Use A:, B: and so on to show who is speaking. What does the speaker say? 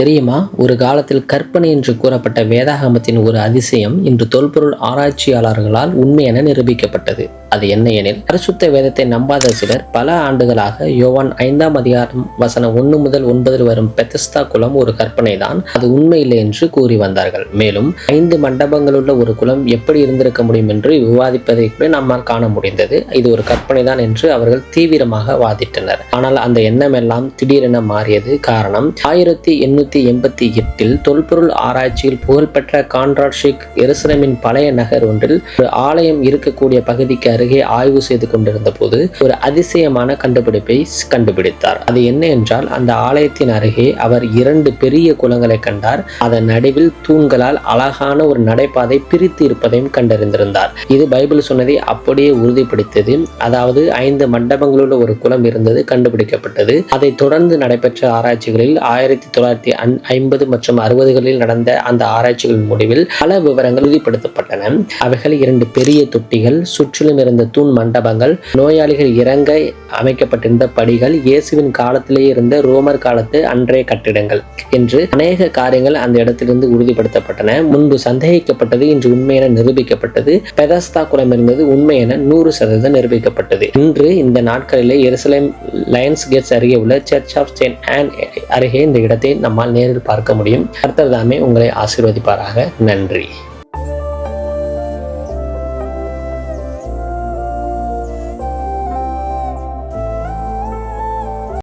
A: தெரியுமா, ஒரு காலத்தில் கற்பனை என்று கூறப்பட்ட வேதாகமத்தின் ஒரு அதிசயம் இன்று தொல்பொருள் ஆராய்ச்சியாளர்களால் உண்மை என நிரூபிக்கப்பட்டது. அது என்ன எனில், பரிசுத்த வேதத்தை நம்பாத சிலர் பல ஆண்டுகளாக யோவான் 5ஆம் அதிகாரம் வசனம் 1 முதல் 9 வரும் பெத்தஸ்தா குளம் ஒரு கற்பனை தான், அது உண்மை இல்லை என்று கூறி வந்தார்கள். மேலும் 5 மண்டபங்களுள்ள ஒரு குளம் எப்படி இருந்திருக்க முடியும் என்று விவாதிப்பதை கூட நம்மால் காண முடிந்தது. இது ஒரு கற்பனை தான் என்று அவர்கள் தீவிரமாக வாதிட்டனர். ஆனால் அந்த எண்ணம் எல்லாம் திடீரென மாறியது. காரணம், 1888 தொல்பொருள் ஆராய்ச்சியில் புகழ்பெற்ற கான்ராட் ஷிக் எருசலேமின் பழைய நகர் ஒன்றில் ஒரு ஆலயம் இருக்கக்கூடிய பகுதிக்கு அருகே ஆய்வு செய்து கொண்டிருந்த போது ஒரு அதிசயமான கண்டுபிடிப்பை கண்டுபிடித்தார். அது என்ன என்றால், அந்த ஆலயத்தின் அருகே அவர் 2 பெரிய குளங்களை கண்டார். அதன் நடுவில் தூண்களால் அழகான ஒரு நடைபாதை பிரித்து இருப்பதையும் கண்டறிந்திருந்தார். இது பைபிள் சொன்னதை அப்படியே உறுதிப்படுத்தியது. அதாவது 5 மண்டபங்களுள்ள ஒரு குளம் இருந்தது கண்டுபிடிக்கப்பட்டது. அதை தொடர்ந்து நடைபெற்ற ஆராய்ச்சிகளில் 1950 மற்றும் 60களில் நடந்த அந்த ஆராய்ச்சிகளின் முடிவில் பல விவரங்கள் உறுதிப்படுத்தப்பட்டன. அவைகள் 2 பெரிய தொட்டிகள், சுற்றிலும் இருந்த தூண் மண்டபங்கள், நோயாளிகள் இறங்க அமைக்கப்பட்டிருந்த படிகள், இயேசுவின் காலத்திலேயே இருந்த ரோமர் காலத்து அன்றைய கட்டிடங்கள் என்று அநேக காரியங்கள் அந்த இடத்திலிருந்து உறுதிப்படுத்தப்பட்டன. முன்பு சந்தேகிக்கப்பட்டது இன்று உண்மை என நிரூபிக்கப்பட்டது. பெதஸ்தா குளம் இருந்தது உண்மை என 100% நிரூபிக்கப்பட்டது. இன்று இந்த நாட்களிலே எருசலேம் லயன்ஸ் கேட்ஸ் அருகே உள்ள சர்ச் ஆஃப் செயின்ட் ஆன் அருகே இந்த இடத்தை நம்மால் நேரில் பார்க்க முடியும். கர்த்தர் தாமே உங்களை ஆசீர்வதிப்பாராக. நன்றி.